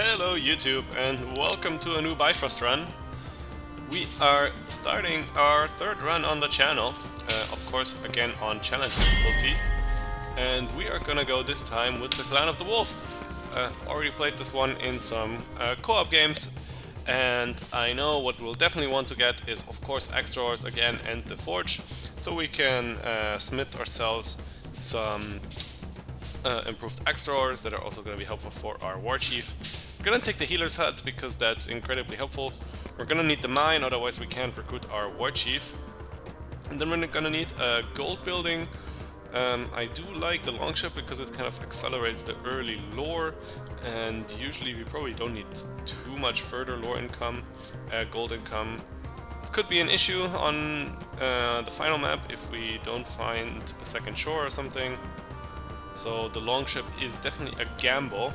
Hello YouTube and welcome to a new Bifrost run. We are starting our third run on the channel, of course again on challenge difficulty, and we are gonna go this time with the Clan of the Wolf. Already played this one in some co-op games, and I know what we'll definitely want to get is of course extra ores again and the forge, so we can smith ourselves some improved extra ores that are also going to be helpful for our warchief. We're going to take the healer's hut because that's incredibly helpful. We're going to need the mine, otherwise we can't recruit our warchief. And then we're going to need a gold building. I do like the longship because it kind of accelerates the early lore, and usually we probably don't need too much further lore income, gold income. It could be an issue on the final map if we don't find a second shore or something. So the longship is definitely a gamble.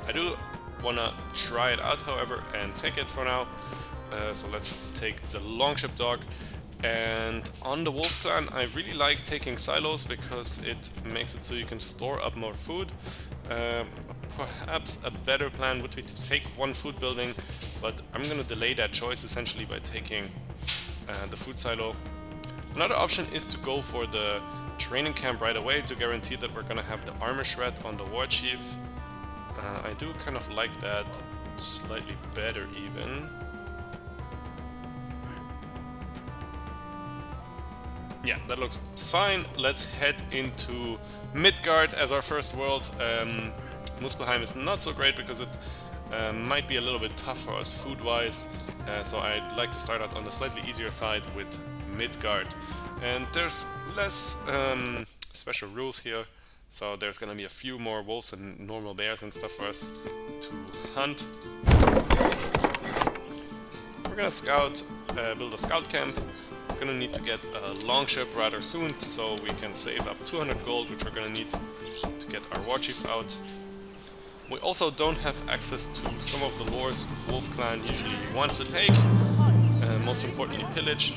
I do want to try it out, however, and take it for now. So let's take the longship dog. And on the wolf clan, I really like taking silos because it makes it so you can store up more food. Perhaps a better plan would be to take one food building, but I'm going to delay that choice essentially by taking the food silo. Another option is to go for the training camp right away to guarantee that we're gonna have the armor shred on the warchief. I do kind of like that slightly better even. Yeah, that looks fine. Let's head into Midgard as our first world. Muspelheim is not so great because it might be a little bit tough for us food-wise, so I'd like to start out on the slightly easier side with Midgard. And there's less special rules here, so there's gonna be a few more wolves and normal bears and stuff for us to hunt. We're gonna scout, build a scout camp. We're gonna need to get a longship rather soon, so we can save up 200 gold, which we're gonna need to get our warchief out. We also don't have access to some of the lores Wolf Clan usually wants to take. Most importantly, pillage.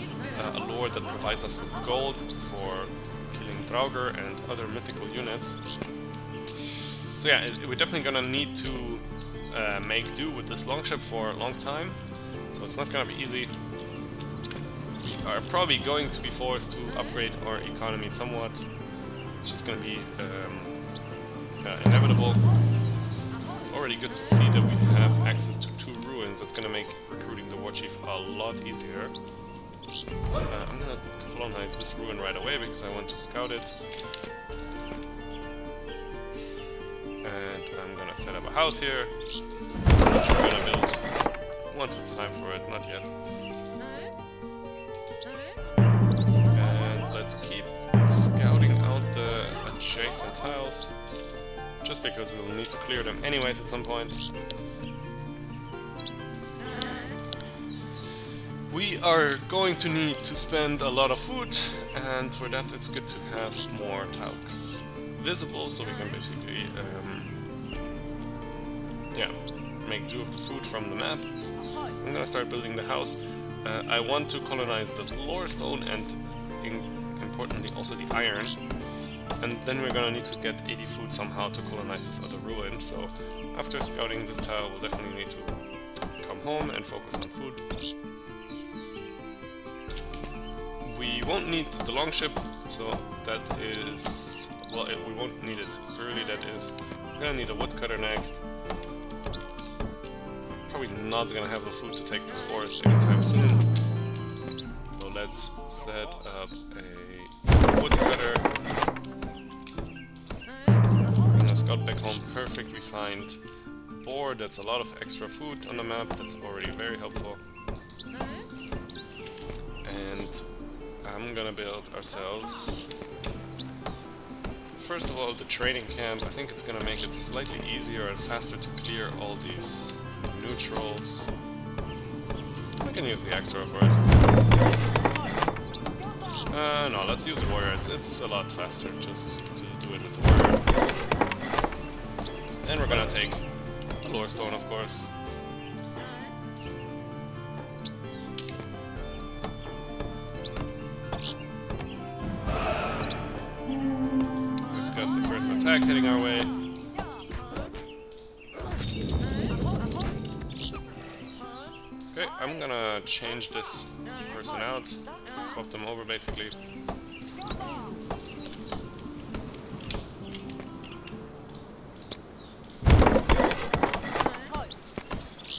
A lore that provides us with gold for killing Draugr and other mythical units. So yeah, we're definitely gonna need to make do with this longship for a long time, so it's not gonna be easy. We are probably going to be forced to upgrade our economy somewhat. It's just gonna be inevitable. It's already good to see that we have access to 2 ruins. That's gonna make recruiting the warchief a lot easier. I'm gonna colonize this ruin right away because I want to scout it. And I'm gonna set up a house here, which we're gonna build once it's time for it, not yet. And let's keep scouting out the adjacent tiles, just because we'll need to clear them anyways at some point. We are going to need to spend a lot of food, and for that it's good to have more tiles visible, so we can basically make do of the food from the map. I'm gonna start building the house. I want to colonize the lore stone and importantly also the iron, and then we're gonna need to get 80 food somehow to colonize this other ruin. So after scouting this tile, we'll definitely need to come home and focus on food. We won't need the longship, so that is... well, we won't need it early, that is. We're gonna need a woodcutter next. Probably not gonna have the food to take this forest anytime soon. So let's set up a woodcutter. We're gonna scout back home. Perfect, we find a boar. That's a lot of extra food on the map. That's already very helpful. And I'm gonna build ourselves, first of all, the training camp. I think it's gonna make it slightly easier and faster to clear all these neutrals. I can use the extra for it. No, let's use the warrior. It's a lot faster just to do it with the warrior. And we're gonna take the lore stone, of course. We've got the first attack heading our way. I'm gonna change this person out, swap them over basically.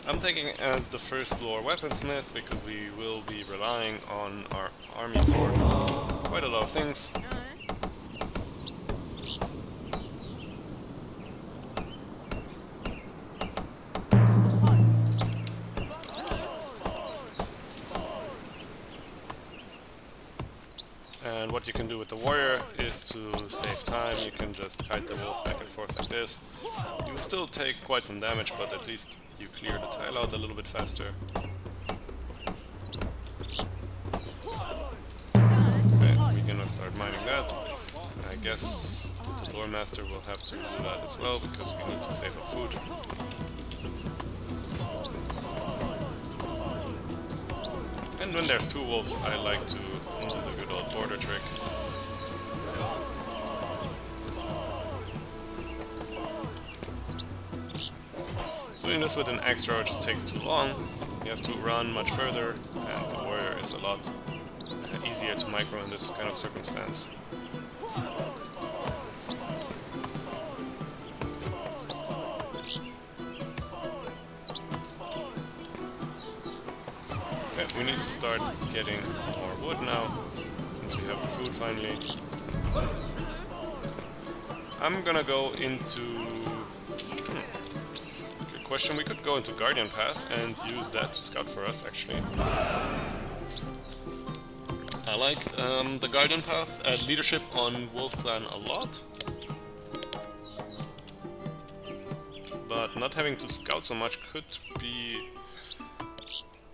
I'm taking as the first lore weaponsmith because we will be relying on our army for quite a lot of things. And what you can do with the warrior is to save time. You can just kite the wolf back and forth like this. You will still take quite some damage, but at least you clear the tile out a little bit faster. Okay, we're gonna start mining that. And I guess the lore master will have to do that as well, because we need to save up food. And when there's two wolves, I like to do the good old border trick. Doing this with an extra just takes too long. You have to run much further, and the warrior is a lot easier to micro in this kind of circumstance. Okay, we need to start getting more wood now, since we have the food finally. I'm gonna go into... Good question, we could go into Guardian Path and use that to scout for us, actually. I like the Guardian Path, leadership on Wolf Clan a lot. But not having to scout so much could be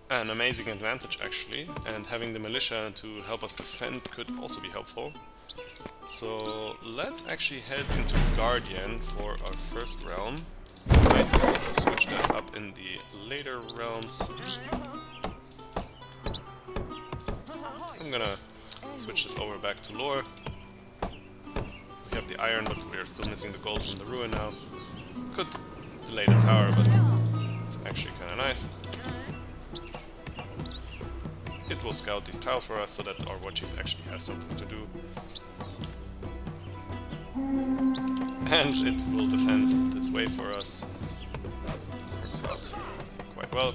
an amazing advantage, actually, and having the militia to help us defend could also be helpful. So let's actually head into Guardian for our first realm. Might switch that up in the later realms. I'm gonna switch this over back to lore. We have the iron, but we are still missing the gold from the ruin now. Could delay the tower, but it's actually kinda nice. It will scout these tiles for us so that our warchief actually has something to do. And it will defend this way for us. Works out quite well.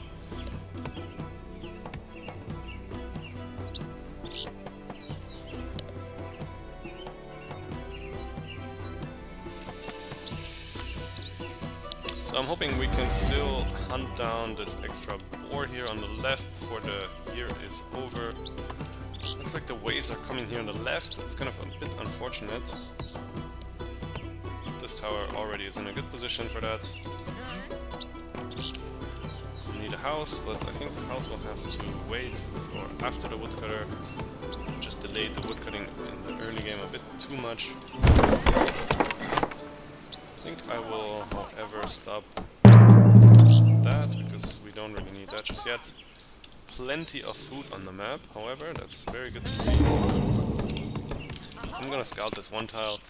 So I'm hoping we can still hunt down this extra boar here on the left before the year is over. Looks like the waves are coming here on the left. It's kind of a bit unfortunate. This tower already is in a good position for that. We need a house, but I think the house will have to wait for after the woodcutter. Just delayed the woodcutting in the early game a bit too much. I think I will, however, stop that, because we don't really need that just yet. Plenty of food on the map, however, that's very good to see. I'm gonna scout this one tile,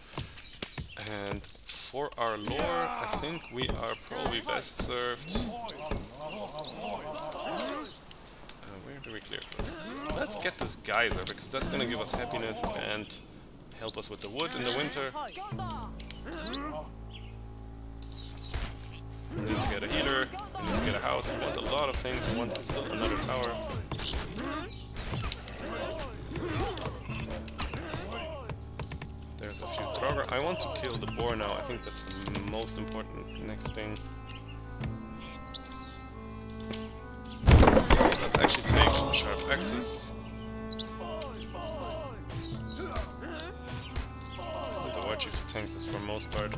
and for our lore, I think we are probably best served... where do we clear first? Let's get this geyser, because that's gonna give us happiness and help us with the wood in the winter. We need to get a healer, we need to get a house, we want a lot of things, we want still another tower. There's a few Draugr. I want to kill the boar now, I think that's the most important next thing. Let's actually take sharp axes. With the warchief to tank this for most part.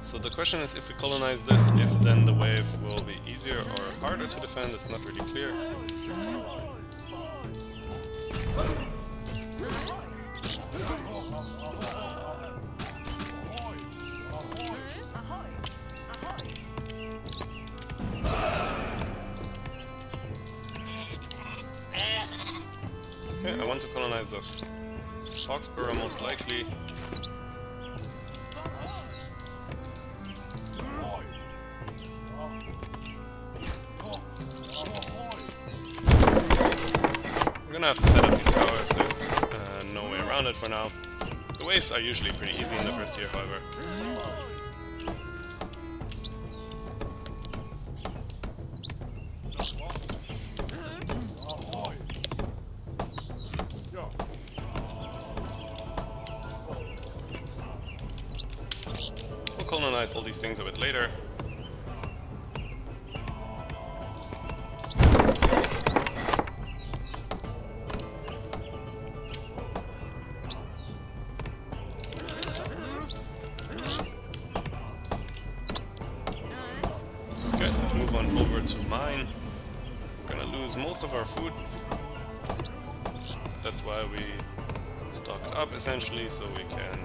So the question is, if we colonize this, if then the wave will be easier or harder to defend, it's not really clear. want to colonize the Foxborough most likely. We're gonna have to set up these towers, there's no way around it for now. The waves are usually pretty easy in the first year, however. We'll colonize all these things a bit later. Most of our food. That's why we stocked up essentially, so we can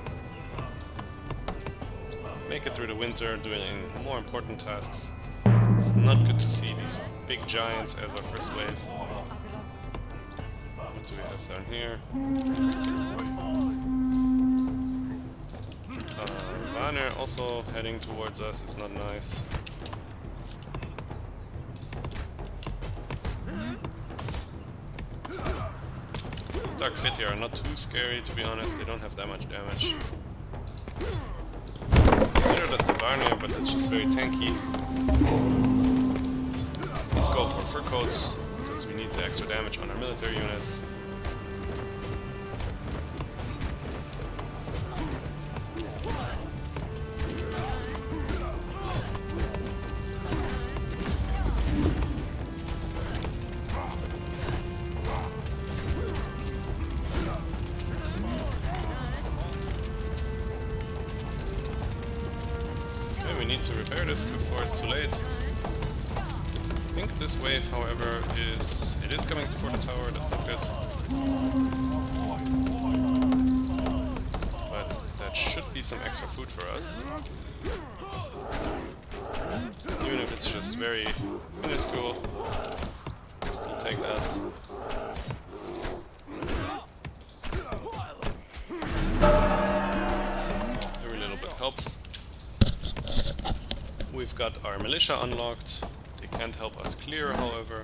make it through the winter doing more important tasks. It's not good to see these big giants as our first wave. What do we have down here? Banner also heading towards us is not nice. Dark Fit here are not too scary, to be honest. They don't have that much damage. Neither does the Varnir, but it's just very tanky. Let's go for fur coats, because we need the extra damage on our military units. We need to repair this before it's too late. I think this wave, however, is coming for the tower. That's not good. But that should be some extra food for us. Even if it's just very minuscule, we'll still take that. Every little bit helps. We've got our militia unlocked. They can't help us clear, however.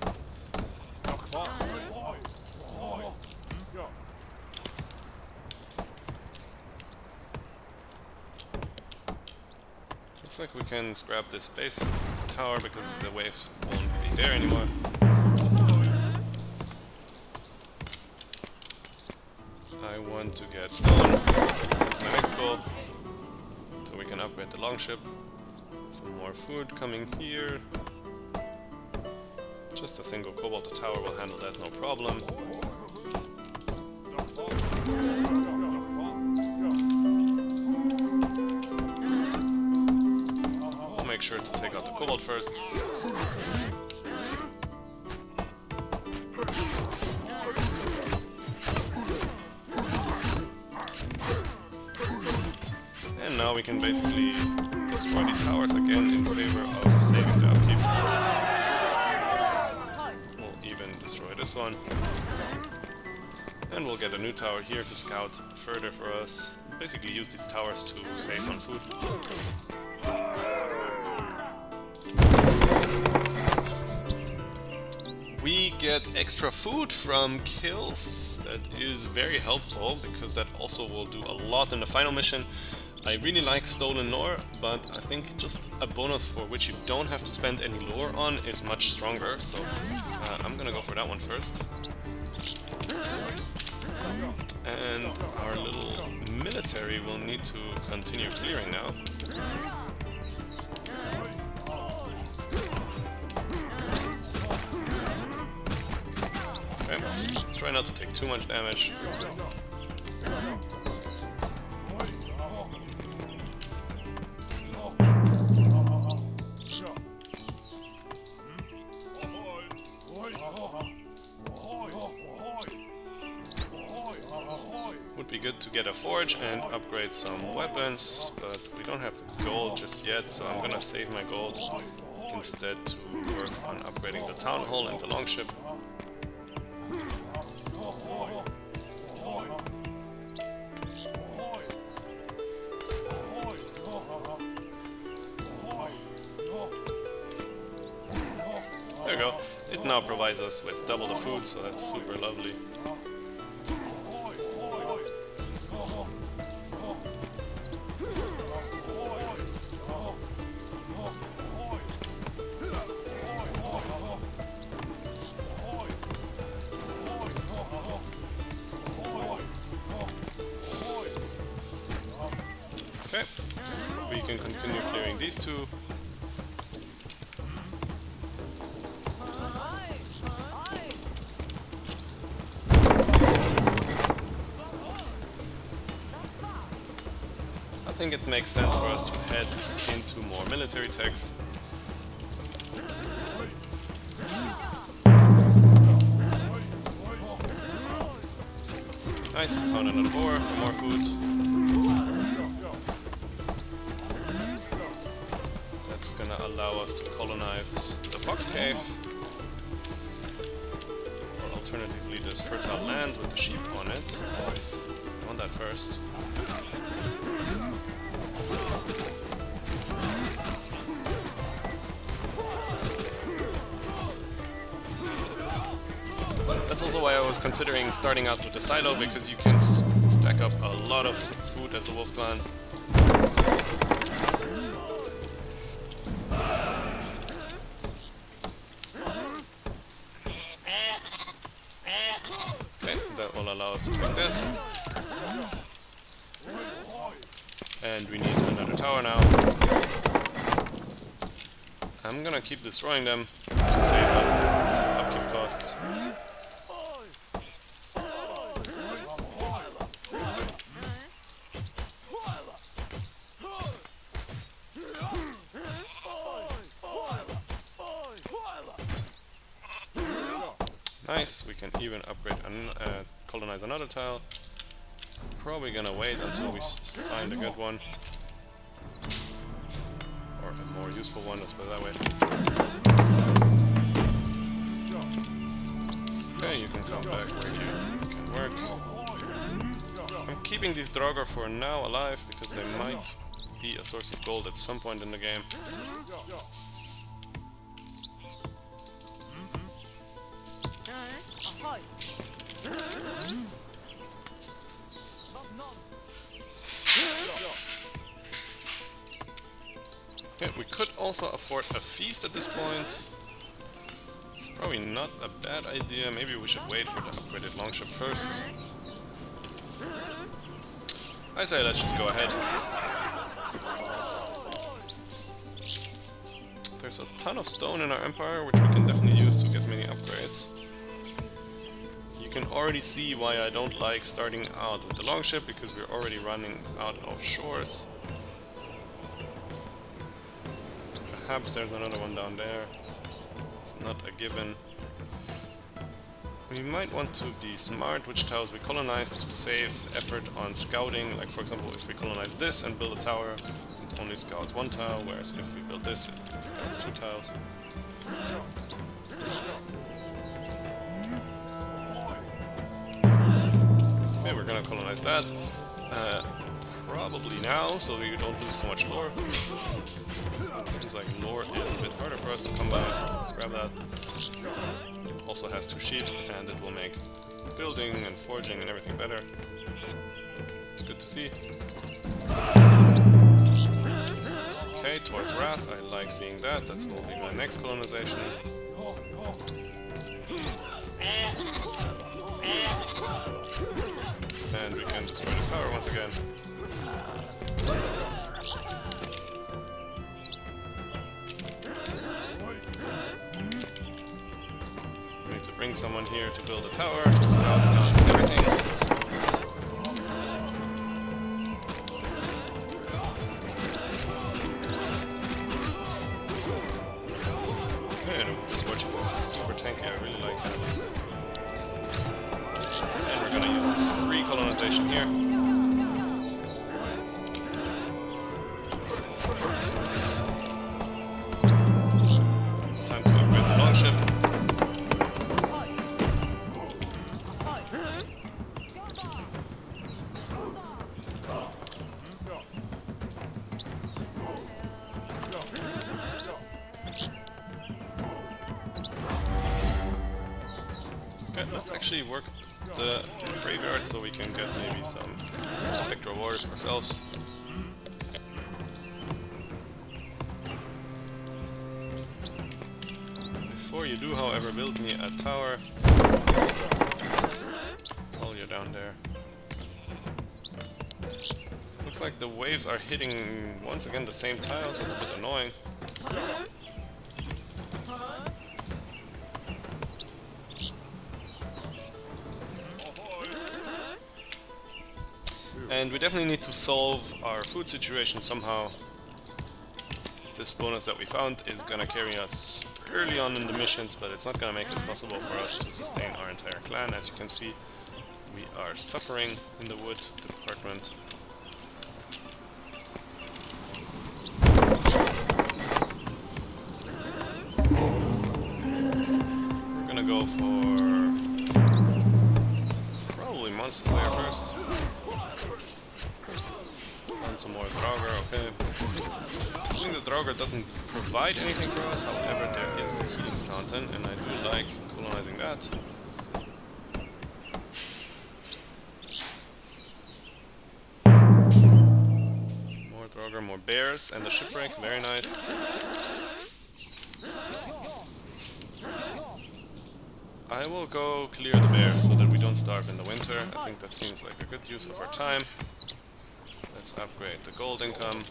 Looks like we can scrap this base tower because the waves won't be there anymore. I want to get stone. That's my next goal. So we can upgrade the longship. Some more food coming here. Just a single cobalt tower will handle that, no problem. We'll make sure to take out the cobalt first. And now we can basically destroy these towers again in favor of saving the upkeep. We'll even destroy this one. And we'll get a new tower here to scout further for us. Basically use these towers to save on food. We get extra food from kills. That is very helpful because that also will do a lot in the final mission. I really like Stolen Lore, but I think just a bonus for which you don't have to spend any lore on is much stronger, so I'm gonna go for that one first. And our little military will need to continue clearing now. Okay, let's try not to take too much damage. Would be good to get a forge and upgrade some weapons, but we don't have the gold just yet, so I'm gonna save my gold instead to work on upgrading the town hall and the longship. There you go. It now provides us with double the food, so that's super lovely. Okay, we can continue clearing these two. I think it makes sense for us to head into more military techs. Nice, we found another boar for more food. That's gonna allow us to colonize the fox cave. Or alternatively this fertile land with the sheep on it. I want that first. That's also why I was considering starting out with the silo, because you can stack up a lot of food as a wolf clan. Okay, that will allow us to take this. And we need another tower now. I'm gonna keep destroying them to save up upkeep costs. Nice, we can even upgrade and colonize another tile. Probably gonna wait until we find a good one. Or a more useful one, let's put it that way. Okay, you can come back where you can work. I'm keeping these Draugr for now alive, because they might be a source of gold at some point in the game. Okay, we could also afford a feast at this point. It's probably not a bad idea. Maybe we should wait for the upgraded longship first. I say let's just go ahead. There's a ton of stone in our empire, which we can definitely use to get many upgrades. You can already see why I don't like starting out with the longship, because we're already running out of shores. Perhaps there's another one down there. It's not a given. We might want to be smart which towers we colonize to save effort on scouting. Like, for example, if we colonize this and build a tower, it only scouts one tile, whereas if we build this, it scouts two tiles. Okay, we're gonna colonize that. Probably now, so we don't lose so much lore. Seems like lore is a bit harder for us to come by. Let's grab that. Also has two sheep, and it will make building and forging and everything better. It's good to see. Okay, Tor's Wrath, I like seeing that. That's will be my next colonization. And we can destroy this tower once again. We need to bring someone here to build a tower to scout out everything. And this warchief is super tanky, I really like him. And we're gonna use this free colonization here. Time to upgrade the longship. Let's actually work the graveyard so we can get maybe some spectral wars ourselves. Before you do, however, build me a tower while you're down there. Looks like the waves are hitting once again the same tiles, that's a bit annoying. And we definitely need to solve our food situation somehow. This bonus that we found is gonna carry us early on in the missions, but it's not gonna make it possible for us to sustain our entire clan. As you can see, we are suffering in the wood department. We're gonna go for probably monsters there first. Find some more Draugr, okay. I think the Draugr doesn't provide anything for us, however there is the healing fountain and I do like colonizing that. More Draugr, more bears, and the shipwreck, very nice. I will go clear the bears so that we don't starve in the winter. I think that seems like a good use of our time. Let's upgrade the gold income.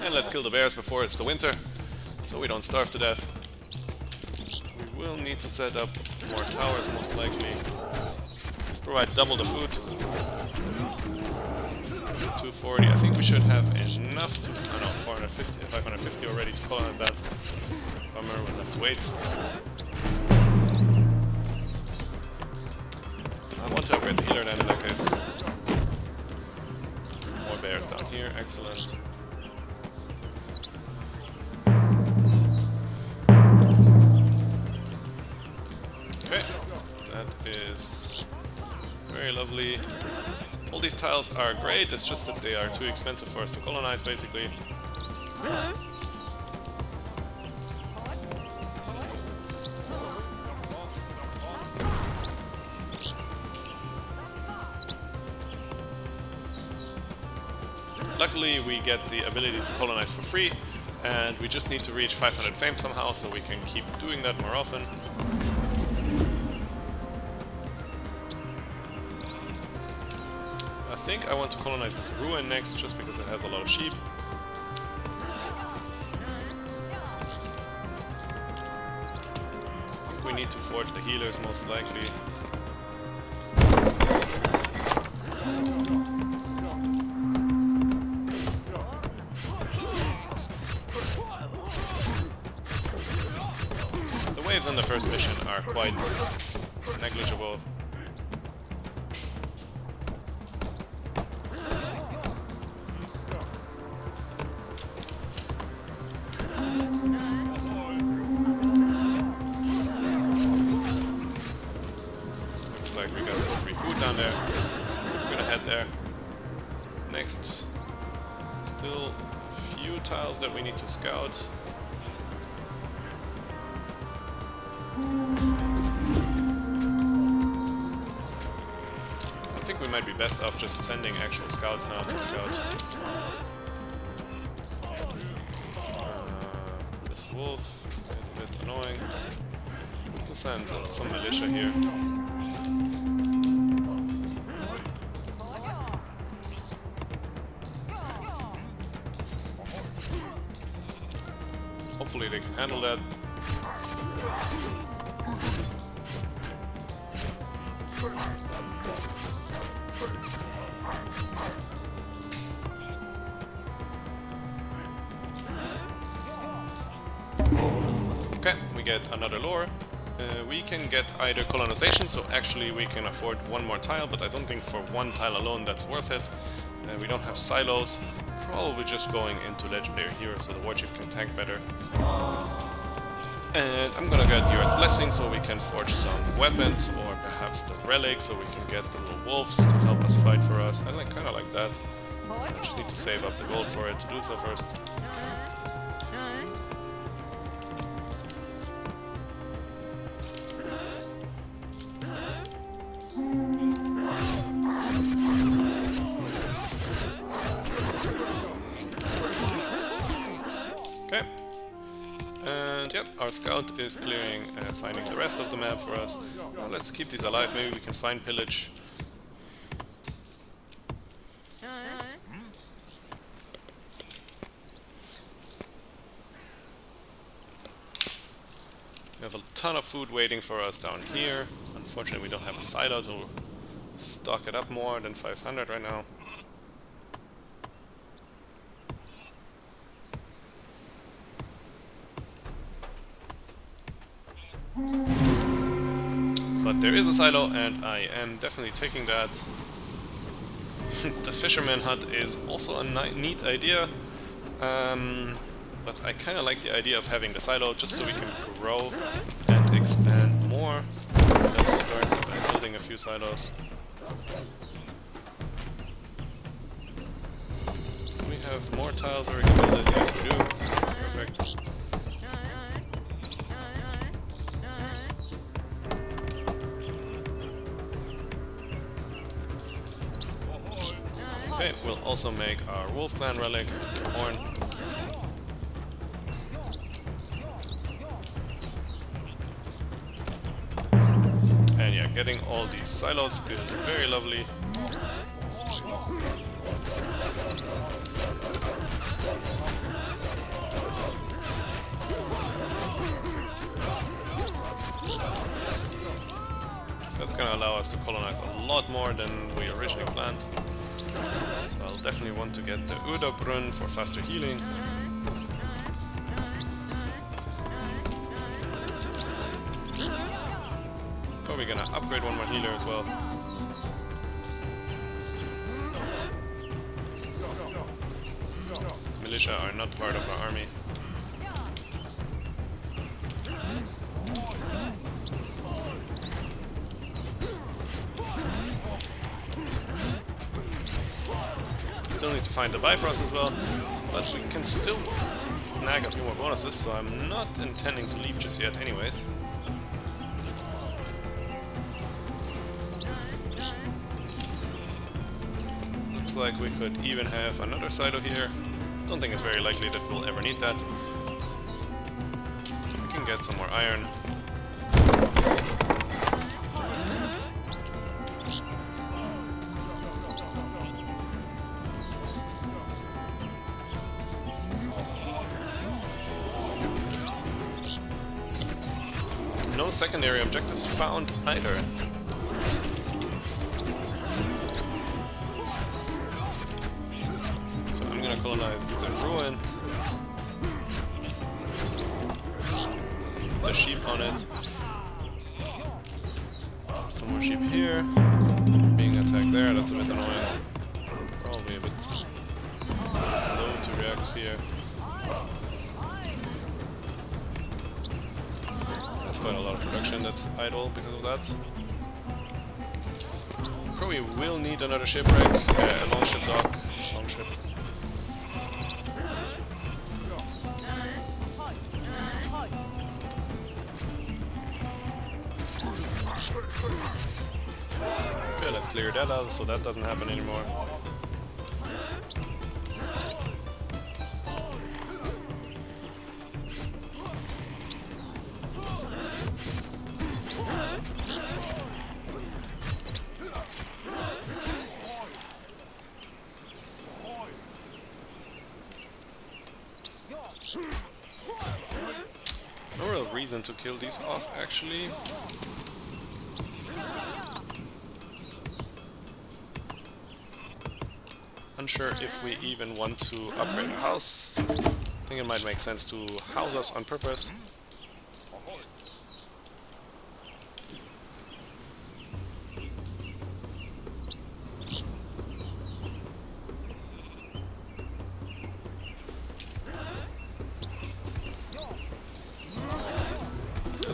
And let's kill the bears before it's the winter, so we don't starve to death. We will need to set up more towers most likely. Let's provide double the food. 240, I think we should have enough to, I know, 450, 550 already to colonize that. Bummer, we'll have to wait. I want to upgrade the healer then in that case. More bears down here, excellent. Okay, that is very lovely. All these tiles are great, it's just that they are too expensive for us to colonize, basically. Luckily, we get the ability to colonize for free, and we just need to reach 500 fame somehow, so we can keep doing that more often. I think I want to colonize this ruin next, just because it has a lot of sheep. I think we need to forge the healers, most likely. The waves on the first mission are quite negligible. Down there. We're gonna head there. Next, still a few tiles that we need to scout. I think we might be best off just sending actual scouts now to scout. This wolf is a bit annoying. We'll send some militia here. Hopefully they can handle that. Okay, we get another lore. We can get either colonization, so actually we can afford one more tile, but I don't think for one tile alone that's worth it. We don't have silos. Probably just going into legendary here so the warchief can tank better. And I'm gonna get Yurt's blessing so we can forge some weapons, or perhaps the relic so we can get the little wolves to help us fight for us. I kind of like that. Just need to save up the gold for it to do so first. Okay. And yep, our scout is clearing and finding the rest of the map for us. Well, let's keep these alive, maybe we can find pillage. We have a ton of food waiting for us down here. Unfortunately, we don't have a silo to stock it up more than 500 right now. But there is a silo, and I am definitely taking that. The fisherman hut is also a neat idea, but I kind of like the idea of having the silo just so we can grow and expand more. Let's start by building a few silos. Do we have more tiles where we can build it? Yes, we do. Perfect. Okay, we'll also make our wolf clan relic, horn. And yeah, getting all these silos is very lovely. That's gonna allow us to colonize a lot more than we originally planned. So I'll definitely want to get the Udabrunn for faster healing. Oh, we're gonna upgrade one more healer as well. These militia are not part of our army. Still need to find the Bifrost as well, but we can still snag a few more bonuses, so I'm not intending to leave just yet anyways. Looks like we could even have another silo here. Don't think it's very likely that we'll ever need that. We can get some more iron. No secondary objectives found either. So I'm gonna colonize the ruin. The sheep on it. Some more sheep here. Being attacked there, that's a bit annoying. Probably a bit slow to react here. Quite a lot of production that's idle because of that. Probably will need another shipwreck, a longship dock, longship. Okay, let's clear that out so that doesn't happen anymore. No real reason to kill these off, actually. Unsure if we even want to upgrade our house. I think it might make sense to house us on purpose.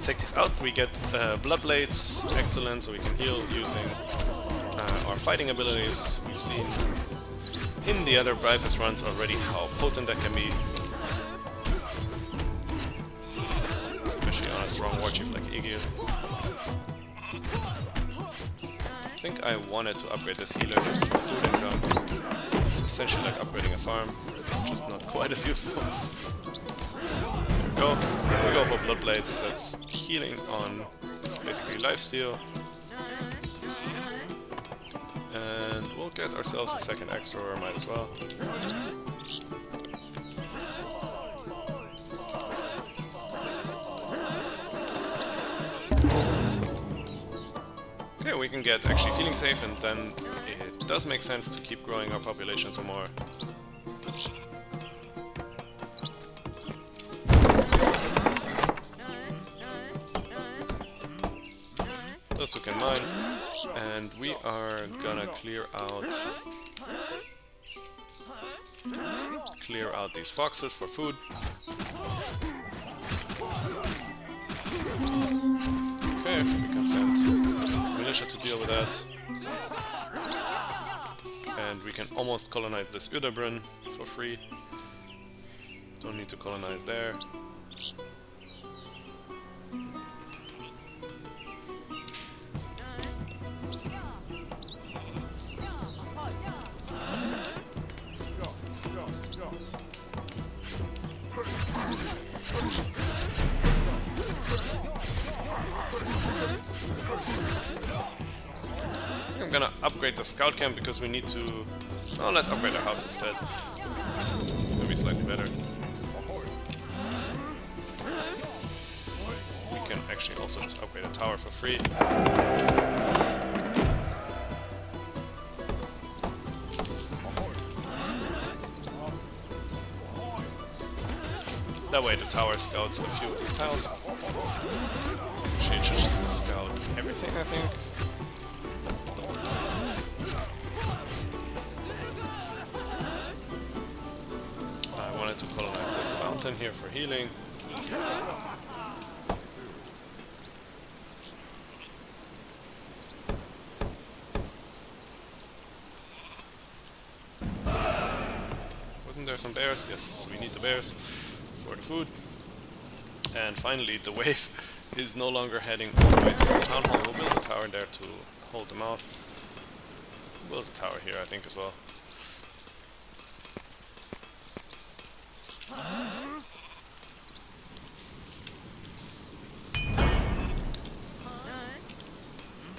let's take these out. We get blood blades, excellent, so we can heal using our fighting abilities. We've seen in the other Bifrost runs already how potent that can be, especially on a strong warchief like Aegir. I think I wanted to upgrade this healer just for food income. It's essentially like upgrading a farm, just not quite as useful. There we go. We go for blood blades. That's healing on. It's basically lifesteal. And we'll get ourselves a second extra, or might as well. Okay, we can get actually feeling safe, and then it does make sense to keep growing our population some more. Those two can mine, and we are gonna clear out these foxes for food. Okay, we can send militia to deal with that, and we can almost colonize this Udabrun for free. Don't need to colonize there. I'm gonna upgrade the scout camp because we need to... Oh, let's upgrade our house instead. Maybe slightly better. We can actually also just upgrade a tower for free. That way the tower scouts a few of these tiles. Actually, it should scout everything, I think. I wanted to colonize the fountain here for healing. Wasn't there some bears? Yes, we need the bears for the food. And finally, the wave is no longer heading all the way to the town hall. We'll build a tower there to hold them out. Build a tower here, I think, as well.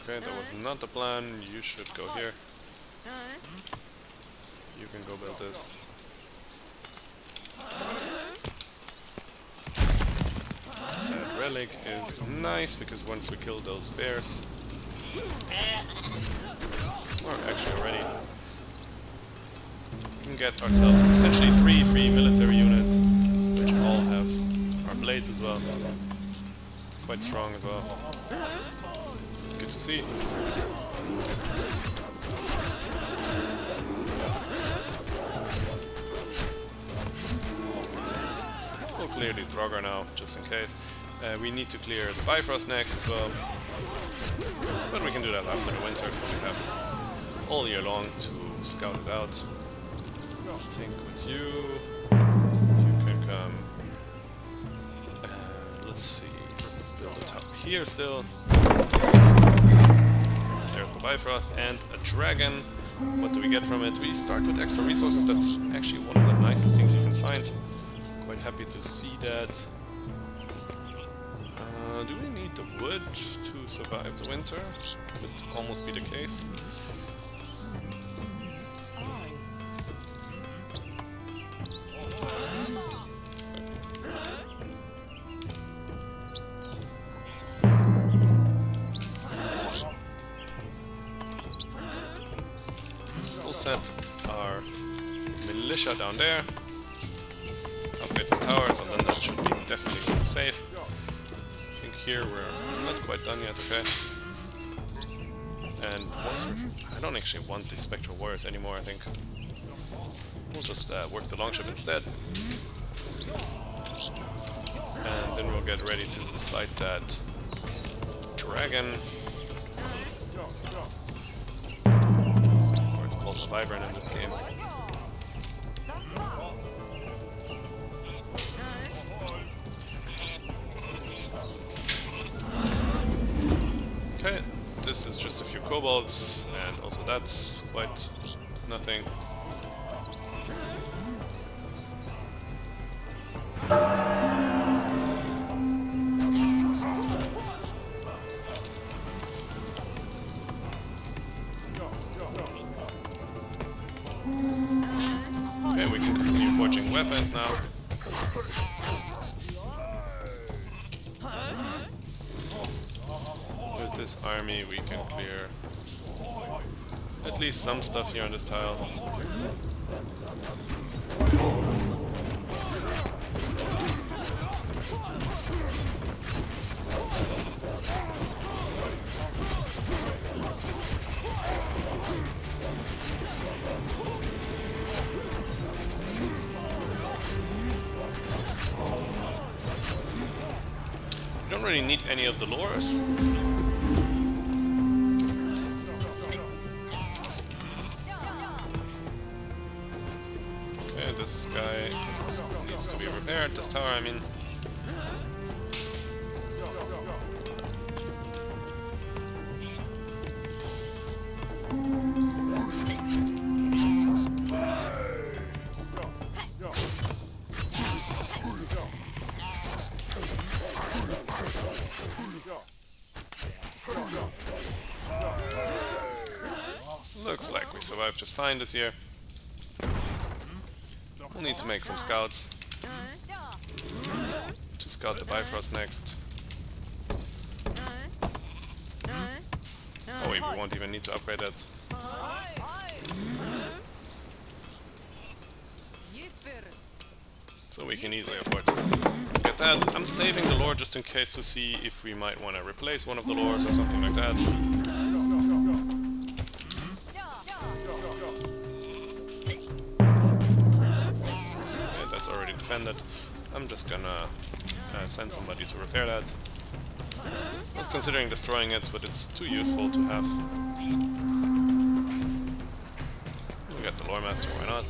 Okay, that was not the plan. You should go here. You can go build this. That relic is nice because once we kill those bears, or actually already, we can get ourselves essentially 3 free military units, which all have our blades as well. Quite strong as well. Good to see. We'll clear these Northgard now, just in case. We need to clear the Bifrost next as well. But we can do that after the winter, so we have all year long to scout it out. I think with you can come. Let's see. Build a tower here still. There's the Bifrost and a dragon. What do we get from it? We start with extra resources. That's actually one of the nicest things you can find. Quite happy to see that. Do we need the wood to survive the winter? Could almost be the case. We'll set our militia down there. Upgrade these towers, and then that should be definitely safe. Here we're not quite done yet, okay? And once I don't actually want these spectral warriors anymore, I think. We'll just work the longship instead. And then we'll get ready to fight that dragon. Or it's called a wyvern in this game. Okay, this is just a few kobolds, and also that's quite nothing. Okay, we can continue forging weapons now. With this army we can clear at least some stuff here on this tile. We don't really need any of the lures. Okay, this guy needs to be repaired, this tower I mean. Looks like we survived just fine this year. We'll need to make some scouts to scout the Bifrost next. Oh wait, we won't even need to upgrade that. So we can easily afford to get that. I'm saving the lore just in case to see if we might want to replace one of the lores or something like that. Already defended. I'm just gonna send somebody to repair that. I was considering destroying it, but it's too useful to have. We got the lore master, why not?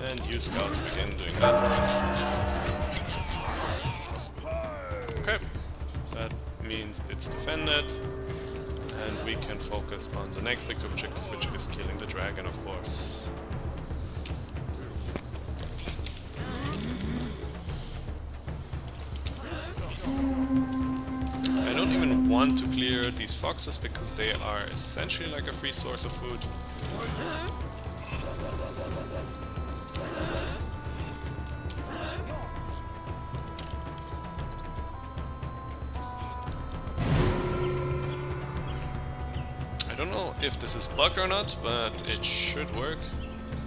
And you scouts begin doing that. Okay, that means it's defended, and we can focus on the next big objective, which is killing the dragon, of course. I don't even want to clear these foxes because they are essentially like a free source of food. I don't know if this is bugged or not, but it should work.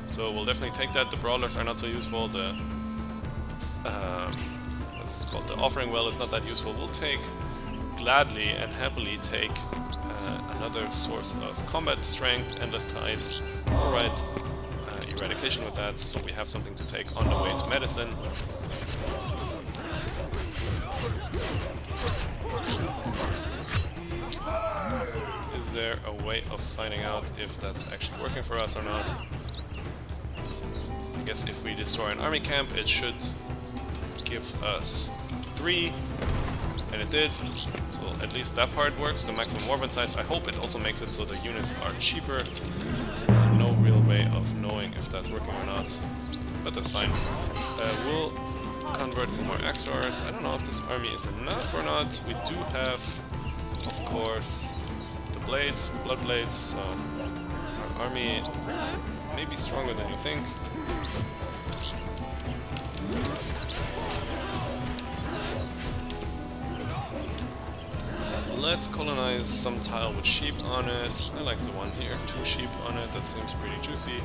So we'll definitely take that. The brawlers are not so useful. The it's called the offering well is not that useful. We'll take gladly and happily take another source of combat strength, endless tide. Alright, eradication with that, so we have something to take on the way to medicine. Is there a way of finding out if that's actually working for us or not? I guess if we destroy an army camp, it should give us 3, and it did, so at least that part works, the maximum warband size. I hope it also makes it so the units are cheaper. No real way of knowing if that's working or not, but that's fine. We'll convert some more Axors. I don't know if this army is enough or not. We do have, of course, the blades, the blood blades, so our army may be stronger than you think. Let's colonize some tile with sheep on it. I like the one here, 2 sheep on it, that seems pretty juicy.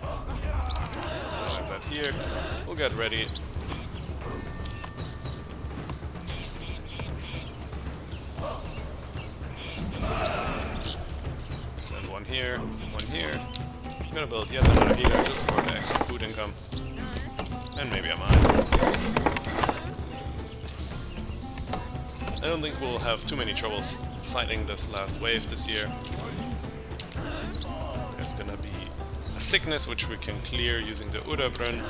Colonize that here. We'll get ready. one here, one here. I'm gonna build yet another healer just for the extra food income. And maybe a mine. I don't think we'll have too many troubles fighting this last wave this year. There's gonna be a sickness which we can clear using the Udabrunn.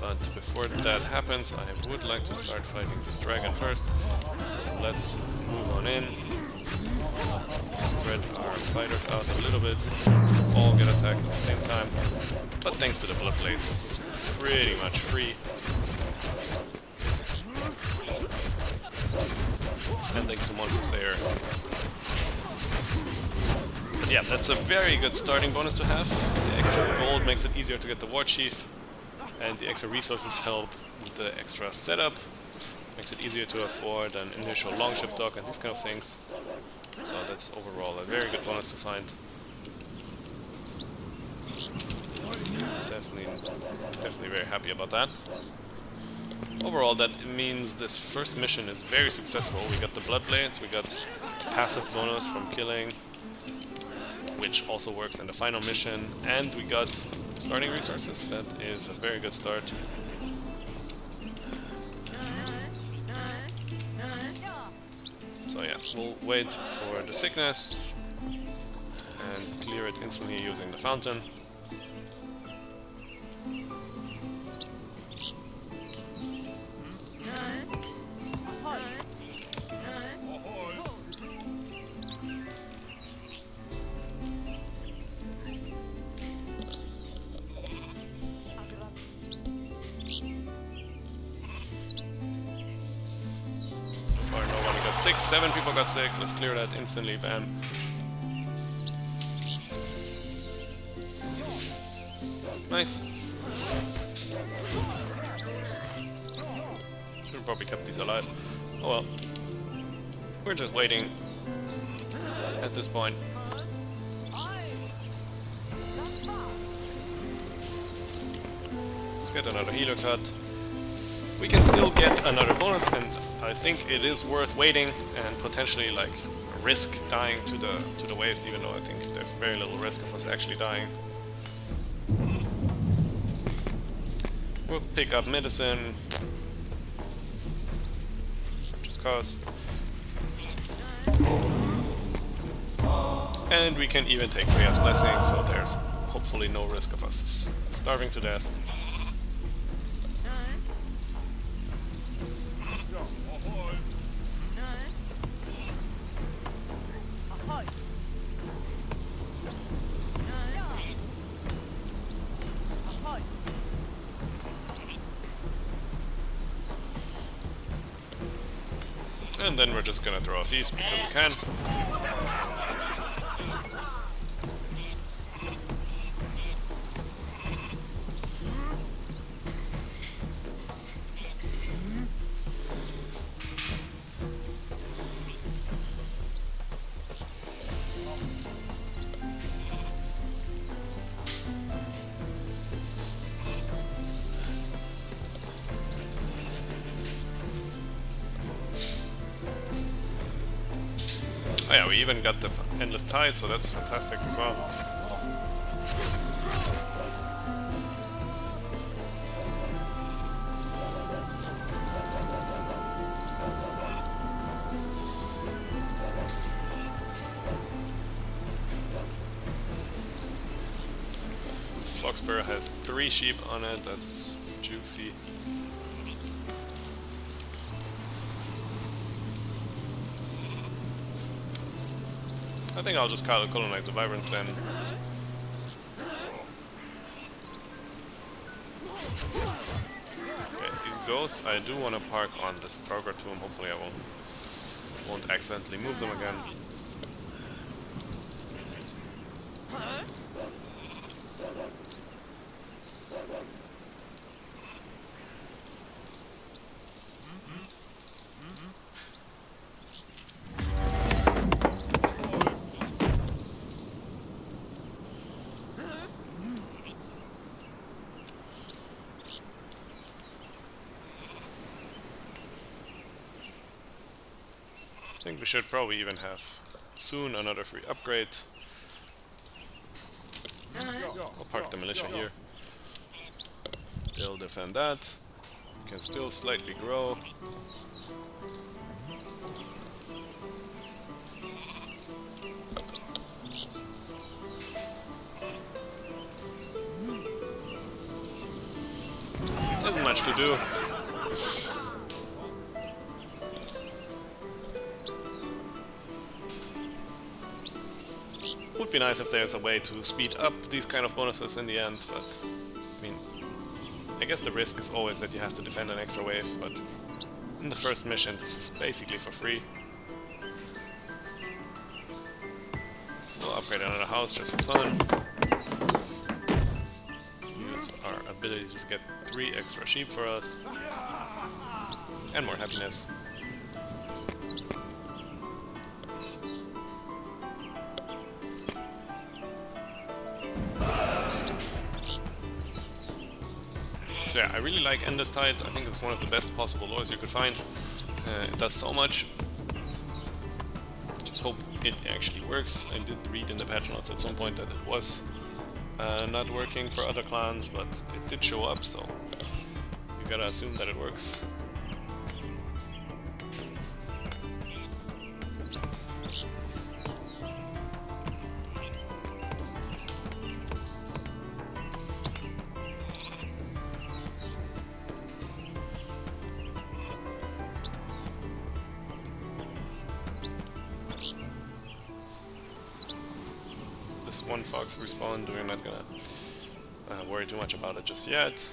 But before that happens, I would like to start fighting this dragon first. So let's move on in. Spread our fighters out a little bit. All get attacked at the same time. But thanks to the blood blades, it's pretty much free. And thanks to Monster Slayer. But yeah, that's a very good starting bonus to have. The extra gold makes it easier to get the warchief. And the extra resources help with the extra setup. Makes it easier to afford an initial longship dock and these kind of things. So that's overall a very good bonus to find. Definitely very happy about that. Overall, that means this first mission is very successful. We got the blood blades, we got passive bonus from killing, which also works in the final mission, and we got starting resources. That is a very good start. So yeah, we'll wait for the sickness and clear it instantly using the fountain. Six, 7 people got sick. Let's clear that instantly, bam. Nice. Should've probably kept these alive. Oh well. We're just waiting at this point. Let's get another healer's hut. We can still get another bonus, and I think it is worth waiting and potentially like risk dying to the waves, even though I think there's very little risk of us actually dying. We'll pick up medicine, just cause. And we can even take Freya's blessing, so there's hopefully no risk of us starving to death. And then we're just gonna throw a feast because we can. Oh yeah, we even got the endless tide, so that's fantastic as well. This Foxbear has 3 sheep on it, that's juicy. I think I'll just colonize the Vibrance then. Okay, these ghosts I do want to park on the Northgard tomb. Hopefully I won't accidentally move them again. I think we should probably even have soon another free upgrade. I'll park the militia here. They'll defend that. We can still slightly grow. Isn't much to do. Would be nice if there's a way to speed up these kind of bonuses in the end, but I mean, I guess the risk is always that you have to defend an extra wave, but in the first mission this is basically for free. We'll upgrade another house just for fun. Use our ability to get 3 extra sheep for us. And more happiness. So yeah, I really like Endless Tide. I think it's one of the best possible lures you could find. It does so much. Just hope it actually works. I did read in the patch notes at some point that it was not working for other clans, but it did show up, so you gotta assume that it works. This one fox respawned, we're not gonna worry too much about it just yet.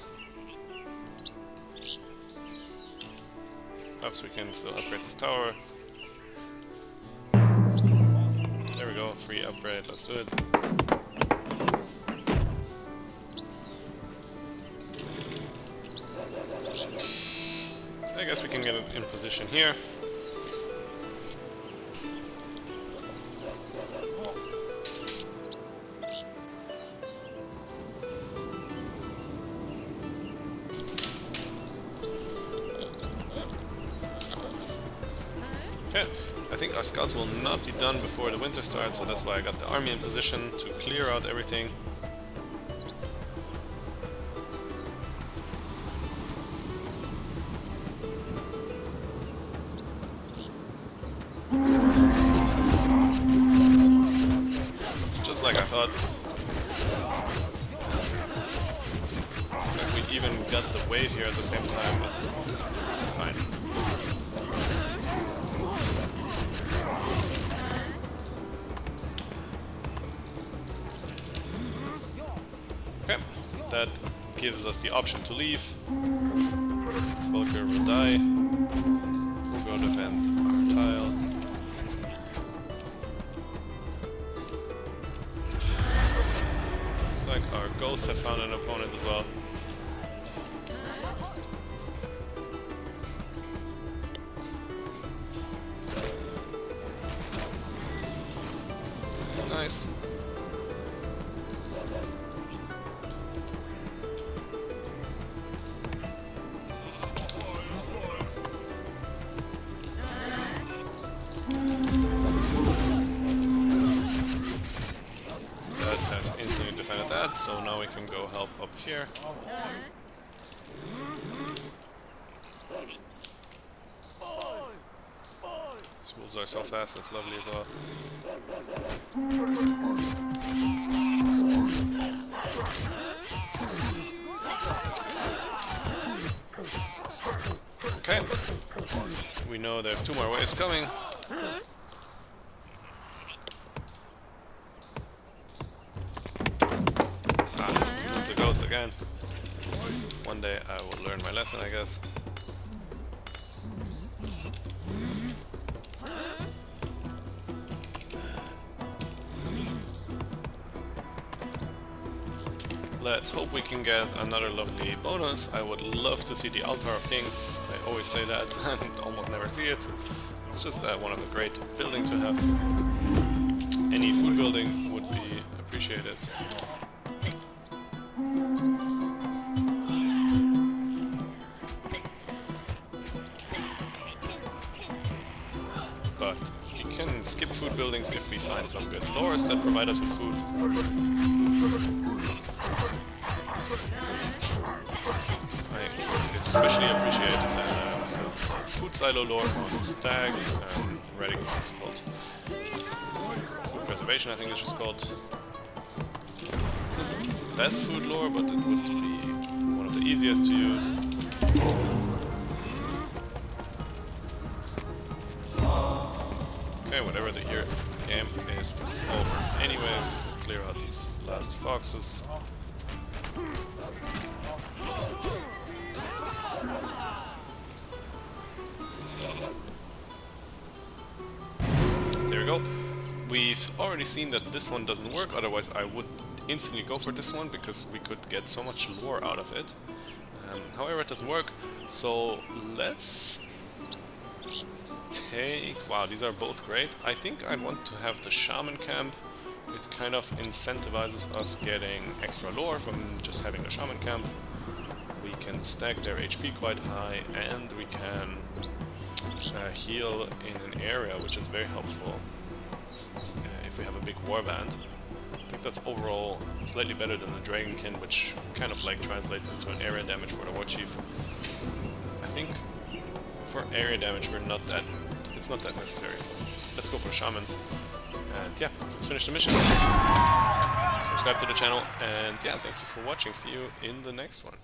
Perhaps we can still upgrade this tower. There we go, free upgrade, let's do it. I guess we can get it in position here. Okay, I think our scouts will not be done before the winter starts, so that's why I got the army in position to clear out everything. Just like I thought. Looks like we even got the wave here at the same time, but it's fine. Okay, that gives us the option to leave. This Valkyrie will die. We'll go defend our tile. Looks like our ghosts have found an opponent as well. Nice. That has instantly defended that, so now we can go help up here. These wolves are so fast, that's lovely as well. Okay, we know there's 2 more waves coming. The ghost again. One day I will learn my lesson, I guess. Let's hope we can get another lovely bonus. I would love to see the Altar of Kings. I always say that and almost never see it. It's just one of the great buildings to have. Any food building would be appreciated. But we can skip food buildings if we find some good lores that provide us with food. I especially appreciate food silo lore from Stag, Redic, it's called food preservation, I think it's just called. Best food lore, but it would be one of the easiest to use. Okay, whatever the year game is over anyways, clear out these last foxes. There we go. We've already seen that this one doesn't work, otherwise I would instantly go for this one because we could get so much lore out of it. However, it doesn't work, so let's take... Wow, these are both great. I think I want to have the shaman camp. It kind of incentivizes us getting extra lore from just having the shaman camp. We can stack their HP quite high, and we can heal in an area, which is very helpful if we have a big warband. I think that's overall slightly better than the Dragonkin, which kind of like translates into an area damage for the warchief. I think for area damage it's not that necessary, so let's go for the shamans. And yeah, let's finish the mission. Subscribe to the channel, and yeah, thank you for watching. See you in the next one.